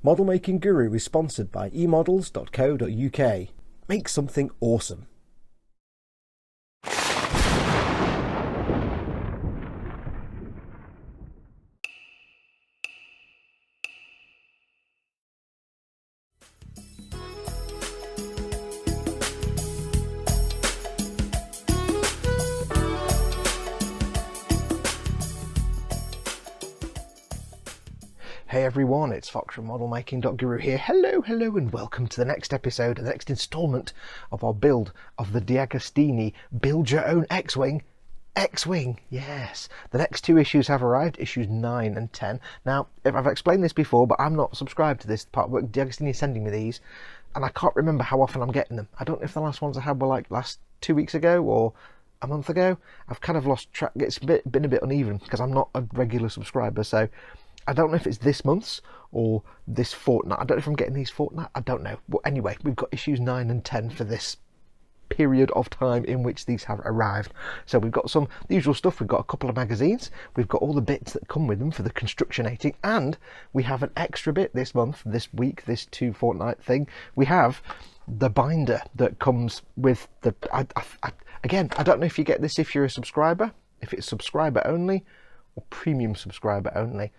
Model Making Guru is sponsored by emodels.co.uk. Make something awesome. Hey everyone, it's Foxx from modelmaking.guru here. Hello, and welcome to the next episode, the next instalment of our build of the DeAgostini Build Your Own X-Wing. X-Wing, yes. The next two issues have arrived, issues 9 and 10. Now, if I've explained this before, but I'm not subscribed to this partwork. DeAgostini is sending me these, and I can't remember how often I'm getting them. I don't know if the last ones I had were like last 2 weeks ago or a month ago. I've kind of lost track. It's been a bit uneven because I'm not a regular subscriber, so I don't know if it's this month's or this fortnight. I don't know if I'm getting these fortnight. I don't know. But anyway, we've got issues 9 and 10 for this period of time in which these have arrived. So we've got the usual stuff. We've got a couple of magazines. We've got all the bits that come with them for the constructionating. And we have an extra bit this month, this week, this 2 fortnight thing. We have the binder that comes with the... Again, I don't know if you get this if you're a subscriber, if it's subscriber only or premium subscriber only.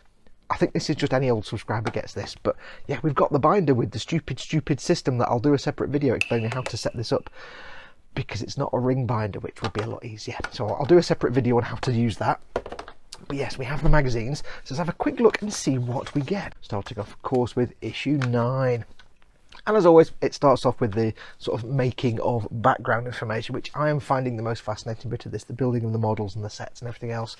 I think this is just any old subscriber gets this, but yeah, we've got the binder with the stupid system that I'll do a separate video explaining how to set this up, because it's not a ring binder, which would be a lot easier. So I'll do a separate video on how to use that. But yes, we have the magazines, so let's have a quick look and see what we get. Starting off, of course, with issue 9. And as always, it starts off with the sort of making of background information, which I am finding the most fascinating bit of this, the building of the models and the sets and everything else.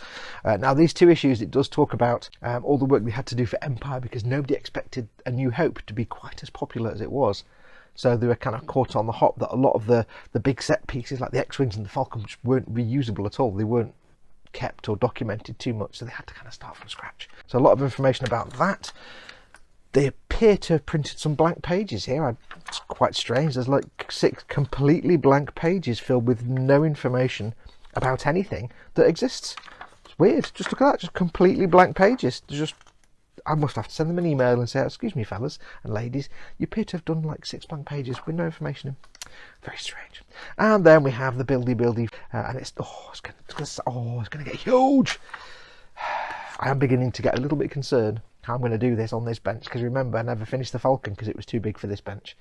Now, these 2 issues, it does talk about all the work we had to do for Empire, because nobody expected A New Hope to be quite as popular as it was. So they were kind of caught on the hop that a lot of the big set pieces, like the X-Wings and the Falcons, weren't reusable at all. They weren't kept or documented too much, so they had to kind of start from scratch. So a lot of information about that. They appear to have printed some blank pages here. It's quite strange. There's like 6 completely blank pages filled with no information about anything that exists. It's weird. Just look at that. Just completely blank pages. I must have to send them an email and say, excuse me, fellas and ladies, you appear to have done like 6 blank pages with no information in. Very strange. And then we have the buildy, and it's going to get huge. I am beginning to get a little bit concerned how I'm going to do this on this bench, because remember, I never finished the Falcon because it was too big for this bench.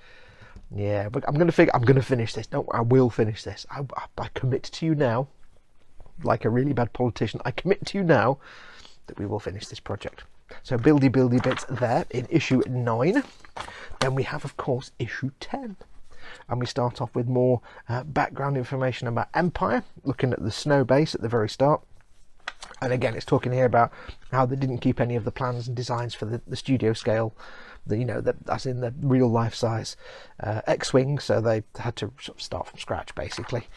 Yeah, but I'm going to finish this. No, I will finish this. I commit to you now, like a really bad politician, I commit to you now that we will finish this project. So buildy bits there in issue 9. Then we have, of course, issue 10. And we start off with more background information about Empire, looking at the snow base at the very start. And again, it's talking here about how they didn't keep any of the plans and designs for the studio scale, as in the real life size X-Wing, so they had to sort of start from scratch, basically.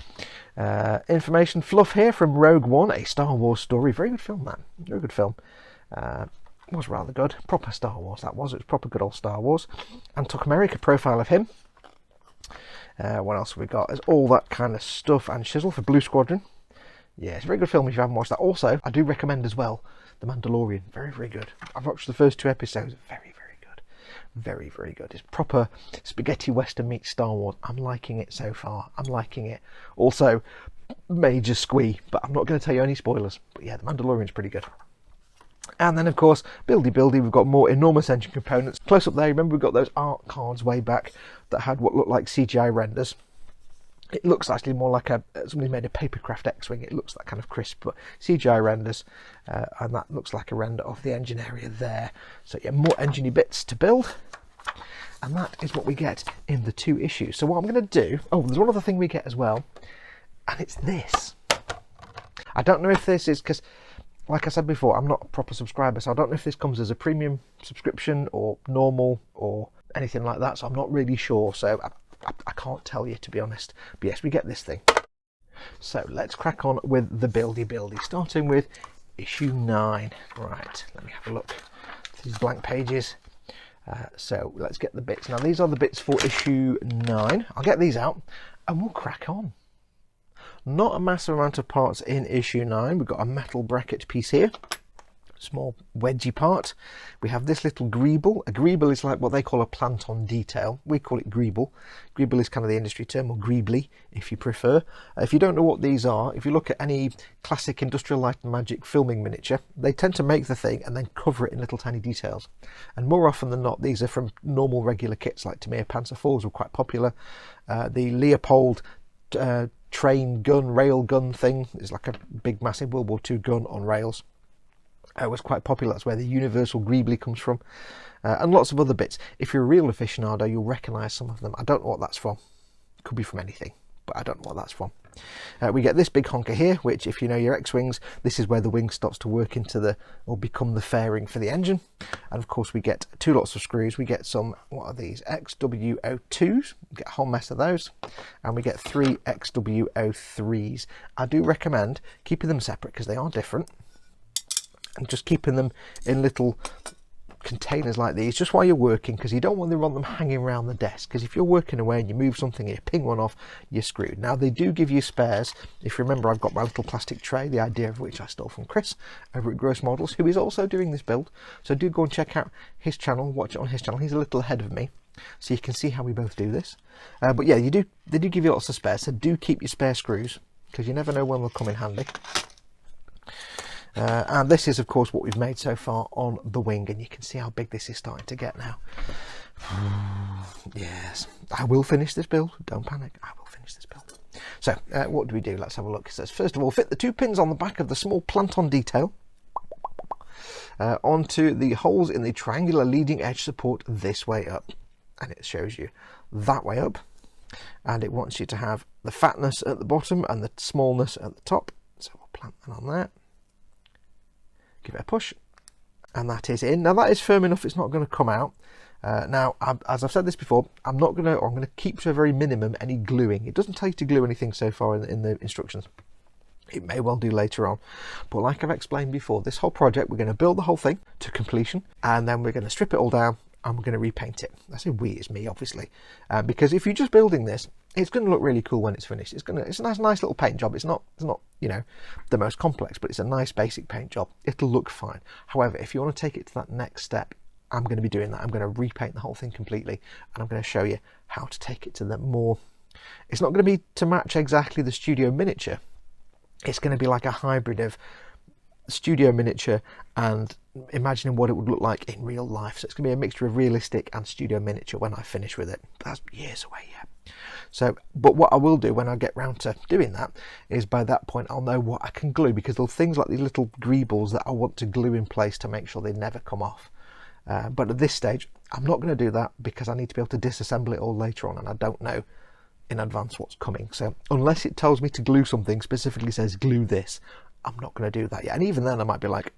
Information fluff here from Rogue One, a Star Wars story. Very good film, man. Very good film. Was rather good. Proper Star Wars, that was. It was proper good old Star Wars. And Took America profile of him. What else have we got? There's all that kind of stuff and shizzle for Blue Squadron. Yeah, it's a very good film if you haven't watched that. Also, I do recommend as well The Mandalorian. Very, very good. I've watched the first 2 episodes. Very, very good. Very, very good. It's proper spaghetti western meets Star Wars. I'm liking it so far. I'm liking it. Also, major squee, but I'm not going to tell you any spoilers. But yeah, The Mandalorian's pretty good. And then, of course, buildy, we've got more enormous engine components. Close up there, remember we've got those art cards way back that had what looked like CGI renders. It looks actually more like somebody made a papercraft X-Wing. It looks that kind of crisp, but CGI renders, and that looks like a render of the engine area there. So yeah, more engine-y bits to build, and that is what we get in the 2 issues. So what I'm going to do, there's one other thing we get as well, and it's this. I don't know if this is, because like I said before, I'm not a proper subscriber, so I don't know if this comes as a premium subscription or normal or anything like that, so I'm not really sure. So I can't tell you, to be honest. But yes, we get this thing. So let's crack on with the buildy, starting with issue 9. Right, let me have a look. These blank pages. So let's get the bits. Now these are the bits for issue 9. I'll get these out and we'll crack on. Not a massive amount of parts in issue 9. We've got a metal bracket piece here. small wedgy part. We have this little greeble. A greeble is like what they call a plant on detail. We call it greeble. Greeble is kind of the industry term, or greebly if you prefer. If you don't know what these are, if you look at any classic Industrial Light and Magic filming miniature, they tend to make the thing and then cover it in little tiny details. And more often than not, these are from normal regular kits, like Tamiya Panzer IVs were quite popular. The Leopold train gun, rail gun thing is like a big massive World War II gun on rails. It was quite popular. That's where the universal greebly comes from, and lots of other bits. If you're a real aficionado, you'll recognise some of them. I don't know what that's from. Could be from anything, but I don't know what that's from. We get this big honker here, which, if you know your X-wings, this is where the wing starts to work into the, or become the fairing for the engine. And of course we get two lots of screws. We get some, what are these, XW02s, we get a whole mess of those, and we get 3 XW03s. I do recommend keeping them separate because they are different, and just keeping them in little containers like these just while you're working, because you don't want them hanging around the desk, because if you're working away and you move something and you ping one off, you're screwed. Now they do give you spares. If you remember, I've got my little plastic tray, the idea of which I stole from Chris over at Gross Models, who is also doing this build, so do go and check out his channel, watch it on his channel. He's a little ahead of me, so you can see how we both do this. But yeah, they do give you lots of spares, so do keep your spare screws, because you never know when they'll come in handy. And this is of course what we've made so far on the wing, and you can see how big this is starting to get now. Yes, I will finish this build, don't panic, I will finish this build. So what do we do? Let's have a look. It says, first of all, fit the 2 pins on the back of the small plant on detail onto the holes in the triangular leading edge support this way up, and it shows you that way up, and it wants you to have the fatness at the bottom and the smallness at the top. So we'll plant that on there. Give it a push, and that is in. Now that is firm enough, it's not going to come out. Now, as I've said this before, I'm going to keep to a very minimum any gluing. It doesn't tell you to glue anything so far in the instructions. It may well do later on, but like I've explained before, this whole project, we're going to build the whole thing to completion, and then we're going to strip it all down and we're going to repaint it. I say we, it's me obviously, because if you're just building this, it's going to look really cool when it's finished. It's a nice little paint job. It's not you know, the most complex, but it's a nice basic paint job. It'll look fine. However, if you want to take it to that next step, I'm going to be doing that. I'm going to repaint the whole thing completely, and I'm going to show you how to take it to the more. It's not going to be to match exactly the studio miniature. It's going to be like a hybrid of studio miniature and imagining what it would look like in real life. So it's going to be a mixture of realistic and studio miniature when I finish with it. That's years away yet. So, but what I will do when I get round to doing that is, by that point I'll know what I can glue, because there are things like these little greebles that I want to glue in place to make sure they never come off. But at this stage I'm not going to do that, because I need to be able to disassemble it all later on, and I don't know in advance what's coming. So unless it tells me to glue something, specifically says glue this, I'm not going to do that yet. And even then I might be like,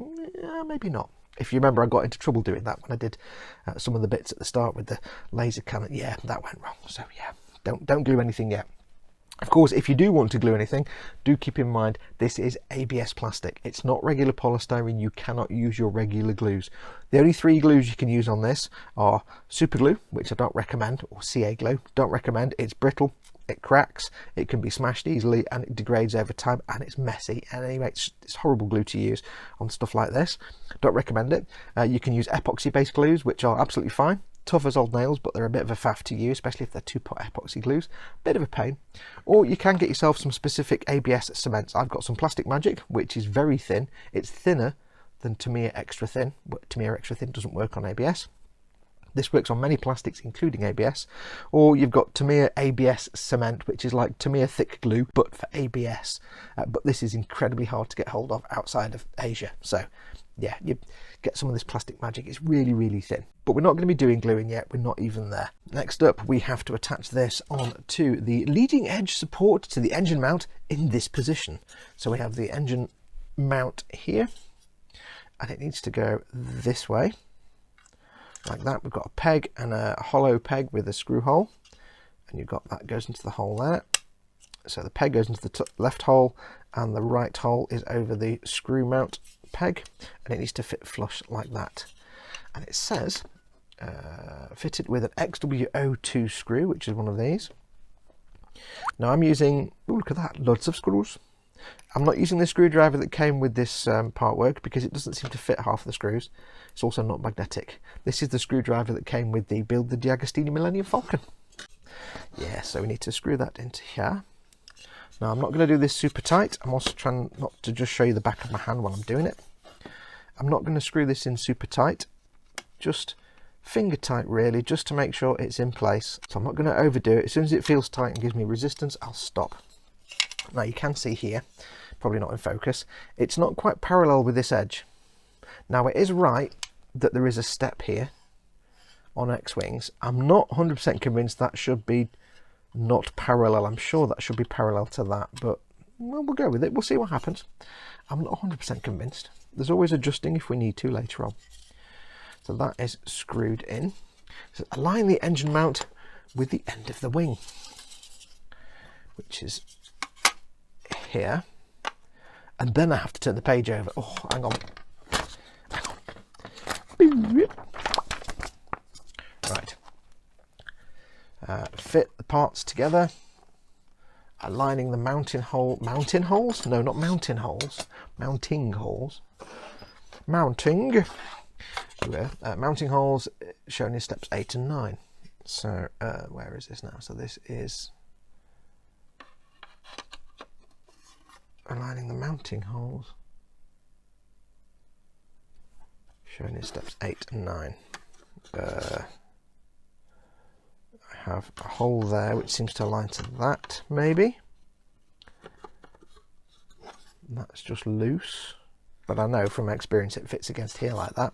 maybe not. If you remember, I got into trouble doing that when I did some of the bits at the start with the laser cannon. Yeah, that went wrong. So yeah, don't glue anything yet. Of course, if you do want to glue anything, do keep in mind this is ABS plastic. It's not regular polystyrene. You cannot use your regular glues. The only 3 glues you can use on this are super glue, which I don't recommend, or CA glue, don't recommend. It's brittle, it cracks, it can be smashed easily, and it degrades over time, and it's messy. And anyway, it's horrible glue to use on stuff like this. Don't recommend it. You can use epoxy-based glues, which are absolutely fine. Tough as old nails, but they're a bit of a faff to use, especially if they're 2-pot epoxy glues. Bit of a pain. Or you can get yourself some specific ABS cements. I've got some Plastic Magic, which is very thin. It's thinner than Tamiya Extra Thin. Tamiya Extra Thin doesn't work on ABS. This works on many plastics, including ABS. Or you've got Tamiya ABS cement, which is like Tamiya thick glue, but for ABS. But this is incredibly hard to get hold of outside of Asia. So yeah, you get some of this Plastic Magic. It's really, really thin. But we're not going to be doing gluing yet. We're not even there. Next up, we have to attach this onto the leading edge support to the engine mount in this position. So we have the engine mount here, and it needs to go this way, like that. We've got a peg and a hollow peg with a screw hole, and you've got that goes into the hole there. So the peg goes into the left hole, and the right hole is over the screw mount peg, and it needs to fit flush like that. And it says fitted with an XW02 screw, which is one of these. Now I'm using, oh look at that, loads of screws. I'm not using the screwdriver that came with this part work because it doesn't seem to fit half of the screws. It's also not magnetic. This is the screwdriver that came with the Build the DeAgostini Millennium Falcon. Yeah, so we need to screw that into here. Now I'm not going to do this super tight. I'm also trying not to just show you the back of my hand while I'm doing it. I'm not going to screw this in super tight. Just finger tight really, just to make sure it's in place. So I'm not going to overdo it. As soon as it feels tight and gives me resistance, I'll stop. Now you can see here, probably not in focus, it's not quite parallel with this edge. Now it is right that there is a step here on X-Wings. I'm not 100% convinced that should be not parallel. I'm sure that should be parallel to that, but well, we'll go with it. We'll see what happens. I'm not 100% convinced. There's always adjusting if we need to later on. So that is screwed in. So align the engine mount with the end of the wing, which is here. And then I have to turn the page over. Oh, hang on. Right. Fit the parts together. Aligning the mounting holes? No, not mounting holes. Mounting holes. Mounting holes shown in steps 8 and 9. So where is this now? So this is aligning the mounting holes shown in steps 8 and 9. I have a hole there which seems to align to that, maybe. That's just loose, but I know from experience it fits against here like that.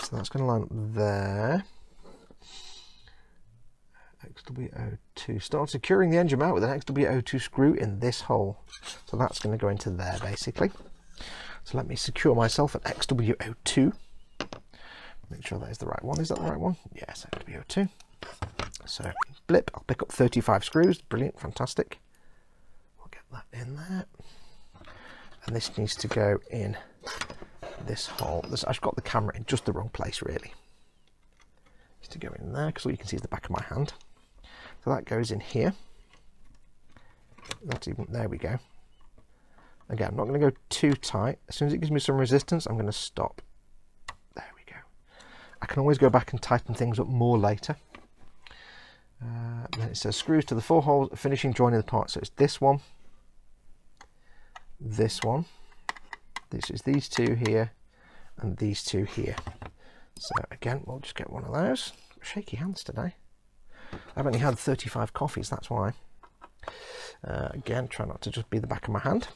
So that's going to line up there. XWO2. Start securing the engine mount with an XWO2 screw in this hole. So that's going to go into there basically. So let me secure myself an XWO2. Make sure that is the right one. Is that the right one? Yes, XWO2. So blip, I'll pick up 35 screws. Brilliant, fantastic. We'll get that in there. And this needs to go in this hole. I've got the camera in just the wrong place really. Needs to go in there because all you can see is the back of my hand. So that goes in here. That's even, there we go. Again, I'm not going to go too tight. As soon as it gives me some resistance, I'm going to stop. There we go. I can always go back and tighten things up more later. Then it says screws to the 4 holes, finishing joining the part. So it's this one, this one. This is these 2 here, and these 2 here. So again, we'll just get one of those. Shaky hands today. I've only had 35 coffees, that's why. Again, try not to just be the back of my hand.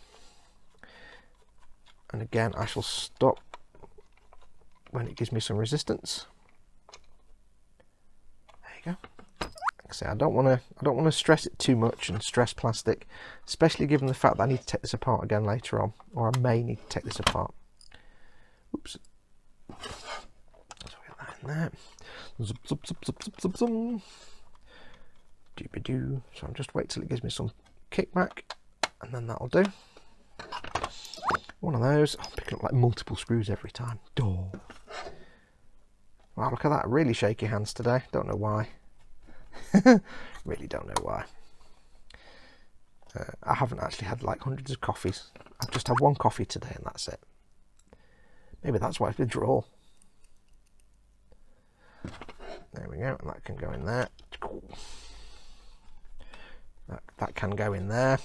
And again, I shall stop when it gives me some resistance. There you go. Like I say, I don't want to stress it too much and stress plastic, especially given the fact that I need to take this apart again later on, or I may need to take this apart. Oops. So get that in there. Zup, zup, zup, zup, zup, zup, zup. Doobie-doo. So I'll just wait till it gives me some kickback, and then that'll do. One of those. I'm picking up like multiple screws every time. Wow, look at that. Really shaky hands today. Don't know why. Really don't know why. I haven't actually had like hundreds of coffees. I've just had one coffee today and that's it. Maybe that's why it's a draw. There we go. And that can go in there. That can go in there.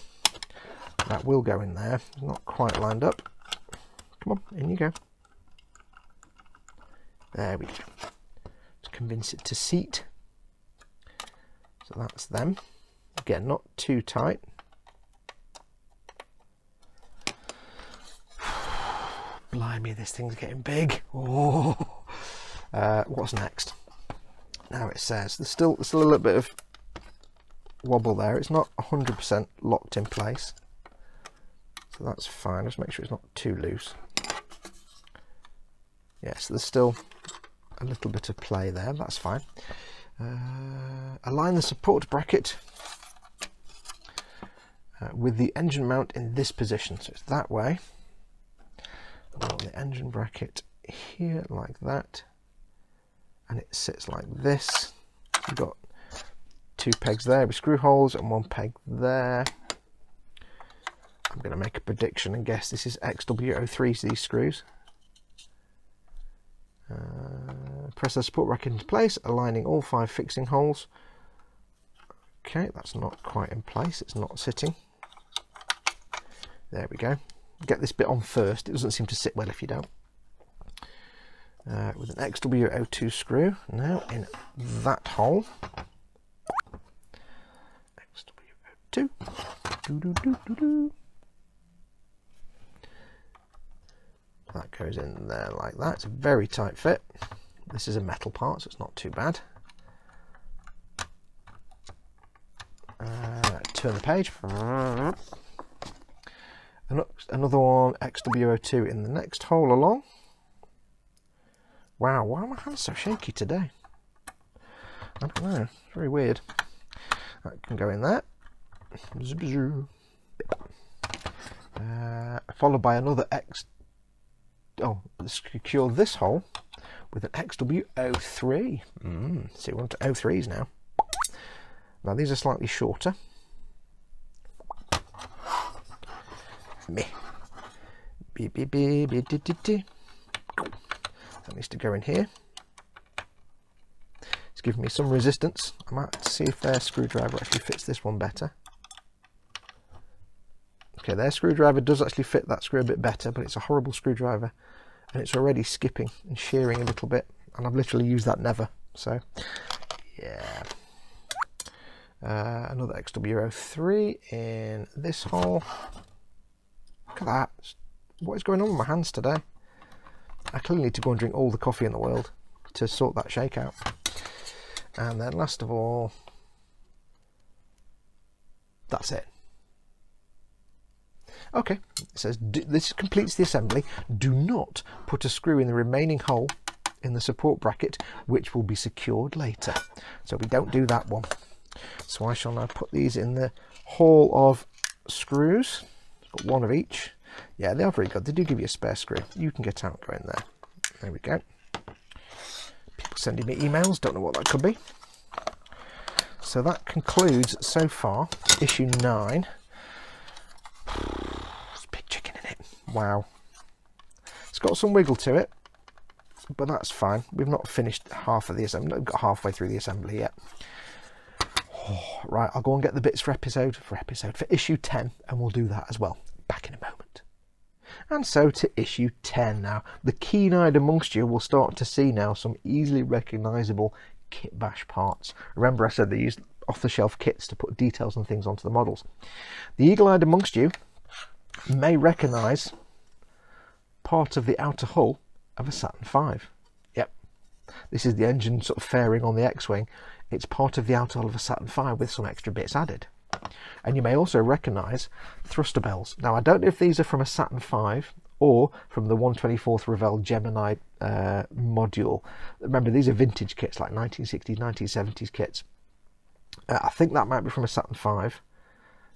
That will go in there. Not quite lined up. Come on, in you go. There we go. Let's convince it to seat. So that's them. Again, not too tight. Blimey, this thing's getting big. Oh. What's next? Now it says there's still a little bit of wobble there. It's not 100% locked in place. So that's fine. Just make sure it's not too loose. Yes, there's still a little bit of play there. That's fine. Align the support bracket with the engine mount in this position. So it's that way. I want the engine bracket here like that. And it sits like this. You've got 2 pegs there with screw holes and 1 peg there. I'm going to make a prediction and guess this is XW03 to these screws. Press the support bracket into place, aligning all 5 fixing holes. Okay, that's not quite in place, it's not sitting. There we go. Get this bit on first, it doesn't seem to sit well if you don't. With an XW02 screw, now in that hole. XW02. That goes in there like that. It's a very tight fit. This is a metal part, so it's not too bad. Turn the page. Another one, XW02 in the next hole along. Wow, why are my hands so shaky today? I don't know, it's very weird. That can go in there. Followed by another secure this hole with an XW03. So we're on to 03s now. Now these are slightly shorter. That needs to go in here. It's giving me some resistance. I might see if their screwdriver actually fits this one better. Okay, their screwdriver does actually fit that screw a bit better, but it's a horrible screwdriver and it's already skipping and shearing a little bit, and I've literally used that never. So yeah. Another XW03 in this hole. Look at that. What is going on with my hands today? I clearly need to go and drink all the coffee in the world to sort that shake out. And then last of all, that's it. Okay, it says this completes the assembly. Do not put a screw in the remaining hole in the support bracket, which will be secured later. So we don't do that one. So I shall now put these in the hole of screws. Got one of each. Yeah, they are very good. They do give you a spare screw. You can get out and go in there. There we go. People sending me emails, don't know what that could be. So that concludes so far issue 9. There's a big chicken in it. Wow. It's got some wiggle to it, but that's fine. We've not finished half of the assembly. We've got halfway through the assembly yet. Right, I'll go and get the bits for issue 10, and we'll do that as well. Back in a moment. And so to issue 10 now. The keen-eyed amongst you will start to see now some easily recognisable kit bash parts. Remember I said they used off-the-shelf kits to put details and things onto the models. The eagle-eyed amongst you may recognise part of the outer hull of a Saturn V. Yep, this is the engine sort of fairing on the X-Wing. It's part of the outer hull of a Saturn V with some extra bits added. And you may also recognise thruster bells. Now I don't know if these are from a Saturn V or from the 1/24th Revell Gemini module. Remember, these are vintage kits, like 1960s, 1970s kits. I think that might be from a Saturn V.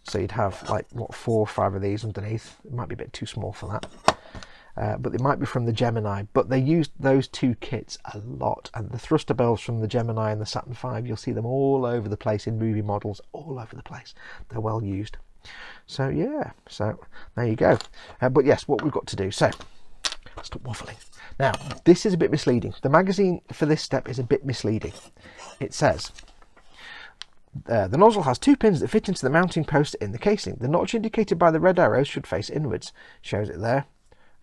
So you'd have like, what, 4 or 5 of these underneath. It might be a bit too small for that. But they might be from the Gemini. But they used those two kits a lot. And the thruster bells from the Gemini and the Saturn V, you'll see them all over the place in movie models, all over the place. They're well used. So yeah, so there you go. But yes, what we've got to do. So, stop waffling. Now, this is a bit misleading. The magazine for this step is a bit misleading. It says, the nozzle has 2 pins that fit into the mounting post in the casing. The notch indicated by the red arrows should face inwards. Shows it there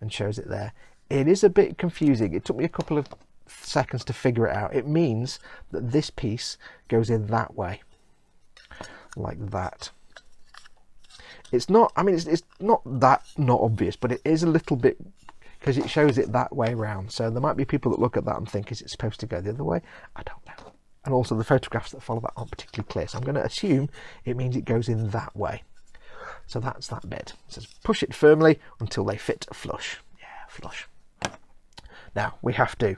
and shows it there. It is a bit confusing. It took me a couple of seconds to figure it out. It means that this piece goes in that way, like that. It's not, I mean, it's not that not obvious, but it is a little bit, because it shows it that way round. So there might be people that look at that and think, is it supposed to go the other way? I don't know. And also the photographs that follow that aren't particularly clear. So I'm going to assume it means it goes in that way. So that's that bit. It says push it firmly until they fit flush. Yeah, flush. Now we have to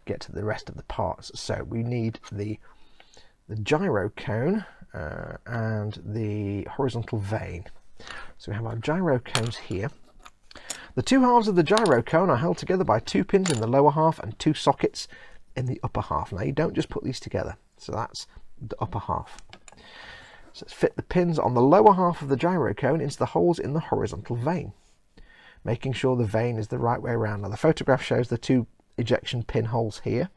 get to the rest of the parts. So we need the gyro cone and the horizontal vane. So we have our gyro cones here. The 2 halves of the gyro cone are held together by 2 pins in the lower half and 2 sockets in the upper half. Now you don't just put these together. So that's the upper half. So let's fit the pins on the lower half of the gyro cone into the holes in the horizontal vane, making sure the vane is the right way around. Now the photograph shows the 2 ejection pin holes here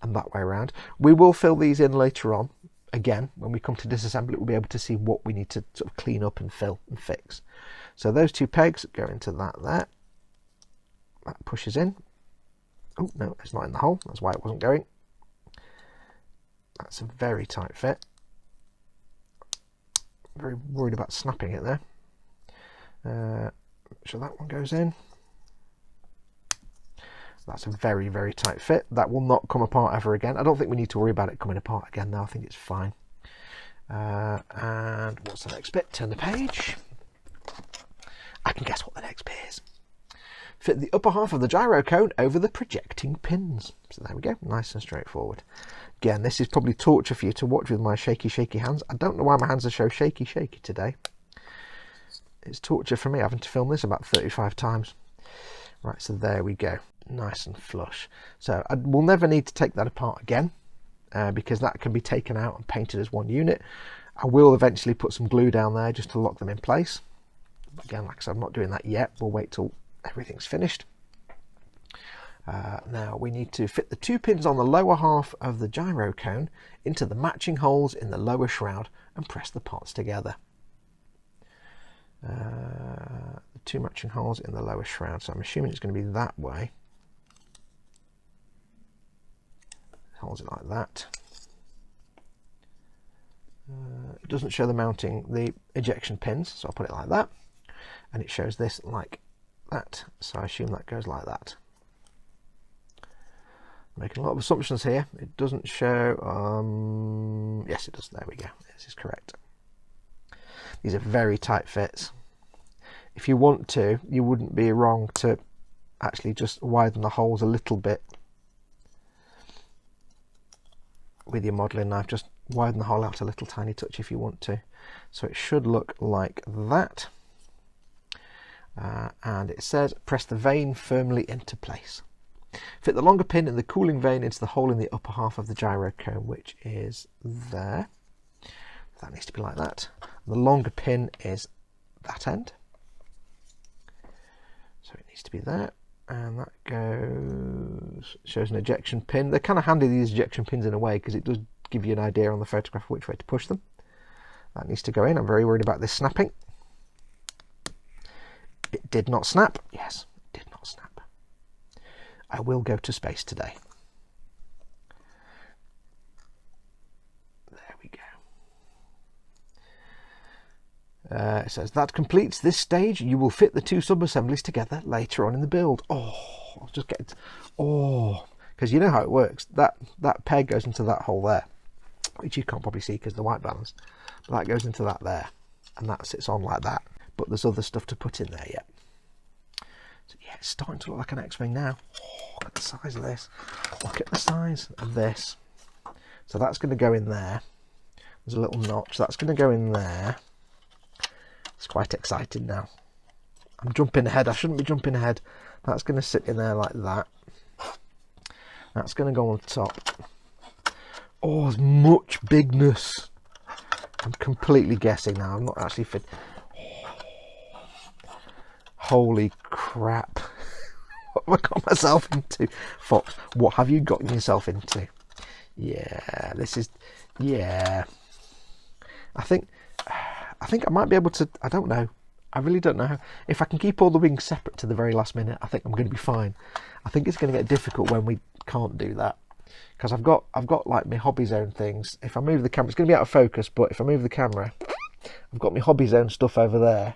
and that way around. We will fill these in later on. Again, when we come to disassemble it, we'll be able to see what we need to sort of clean up and fill and fix. So those 2 pegs go into that there. That pushes in. Oh no, it's not in the hole. That's why it wasn't going. That's a very tight fit. Very worried about snapping it there. So that one goes in. That's a very, very tight fit. That will not come apart ever again. I don't think we need to worry about it coming apart again now. I think it's fine. And what's the next bit? Turn the page. I can guess what the next bit is. Fit the upper half of the gyro cone over the projecting pins. So there we go. Nice and straightforward. Again, this is probably torture for you to watch with my shaky hands. I don't know why my hands are so shaky today. It's torture for me having to film this about 35 times. Right, so there we go. Nice and flush. So we'll never need to take that apart again because that can be taken out and painted as one unit. I will eventually put some glue down there just to lock them in place. But again, like I said, I'm not doing that yet. We'll wait till everything's finished. Now we need to fit the 2 pins on the lower half of the gyro cone into the matching holes in the lower shroud and press the parts together. The 2 matching holes in the lower shroud, so I'm assuming it's going to be that way. Holds it like that. It doesn't show the ejection pins, so I'll put it like that, and it shows this like that, so I assume that goes like that. Making a lot of assumptions here. It doesn't show, yes it does, there we go, this is correct. These are very tight fits. If you want to, you wouldn't be wrong to actually just widen the holes a little bit with your modelling knife. Just widen the hole out a little tiny touch if you want to. So it should look like that. And it says press the vane firmly into place. Fit the longer pin in the cooling vane into the hole in the upper half of the gyro cone, which is there. That needs to be like that. And the longer pin is that end. So it needs to be there. And that goes, shows an ejection pin. They're kind of handy, these ejection pins, in a way, because it does give you an idea on the photograph which way to push them. That needs to go in. I'm very worried about this snapping. It did not snap. Yes, it did not snap. I will go to space today. There we go. It says that completes this stage. You will fit the 2 sub-assemblies together later on in the build. Oh, I'll just get, oh, because you know how it works. That peg goes into that hole there, which you can't probably see because of the white balance. But that goes into that there, and that sits on like that. But there's other stuff to put in there yet. So yeah, it's starting to look like an X-Wing now. Oh, look at the size of this. Look at the size of this. So that's going to go in there. There's a little notch. That's going to go in there. It's quite exciting now. I'm jumping ahead. I shouldn't be jumping ahead. That's going to sit in there like that. That's going to go on top. Oh, there's much bigness. I'm completely guessing now. I'm not actually fit. Holy crap. What have I got myself into? Fox, what have you gotten yourself into? Yeah, this is, yeah. I think I might be able to, I don't know. I really don't know. If I can keep all the wings separate to the very last minute, I think I'm going to be fine. I think it's going to get difficult when we can't do that. Because I've got like my hobby zone things. If I move the camera, it's going to be out of focus, but if I move the camera, I've got my hobby zone stuff over there.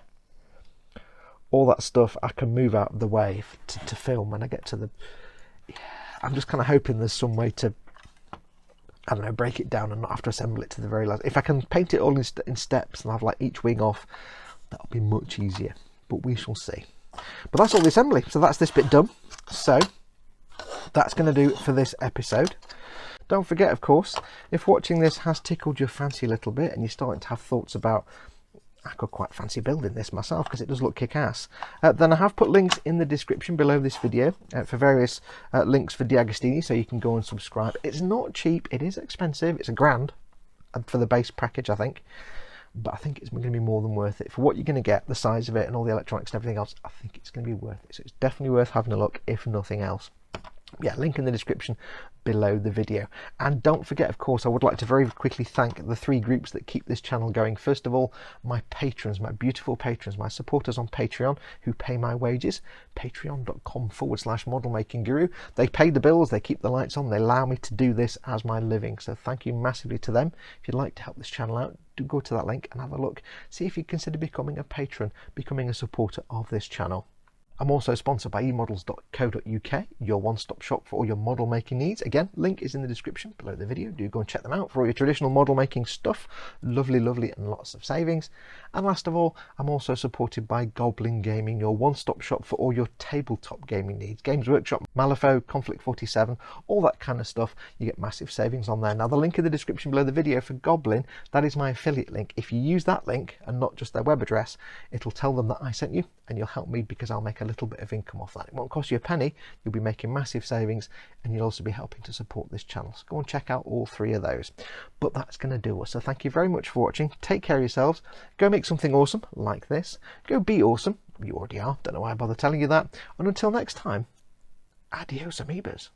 All that stuff I can move out of the way to film when I get to the... Yeah, I'm just kind of hoping there's some way to, I don't know, break it down and not have to assemble it to the very last. If I can paint it all in steps and have like each wing off, that'll be much easier. But we shall see. But that's all the assembly. So that's this bit done. So that's going to do it for this episode. Don't forget, of course, if watching this has tickled your fancy a little bit and you're starting to have thoughts about, I could quite fancy building this myself because it does look kick-ass, then I have put links in the description below this video for various links for DeAgostini, so you can go and subscribe. It's not cheap, it is expensive, it's £1,000 for the base package, I think. But I think it's going to be more than worth it for what you're going to get, the size of it and all the electronics and everything else. I think it's going to be worth it. So it's definitely worth having a look, if nothing else. Yeah, link in the description below the video. And don't forget, of course, I would like to very quickly thank the 3 groups that keep this channel going. First of all, my patrons, my beautiful patrons, my supporters on Patreon who pay my wages. Patreon.com/modelmakingguru. They pay the bills, they keep the lights on, they allow me to do this as my living. So thank you massively to them. If you'd like to help this channel out, do go to that link and have a look. See if you consider becoming a patron, becoming a supporter of this channel. I'm also sponsored by emodels.co.uk, your one-stop shop for all your model making needs. Again, link is in the description below the video. Do go and check them out for all your traditional model making stuff. Lovely, lovely, and lots of savings. And last of all, I'm also supported by Goblin Gaming, your one-stop shop for all your tabletop gaming needs. Games Workshop, Malifaux, Conflict 47, all that kind of stuff. You get massive savings on there. Now, the link in the description below the video for Goblin, that is my affiliate link. If you use that link and not just their web address, it'll tell them that I sent you, and you'll help me because I'll make a little bit of income off that. It won't cost you a penny, you'll be making massive savings, and you'll also be helping to support this channel. So go and check out all 3 of those. But that's going to do us. So thank you very much for watching. Take care of yourselves. Go make something awesome like this. Go be awesome. You already are. Don't know why I bother telling you that. And until next time, adios amoebas.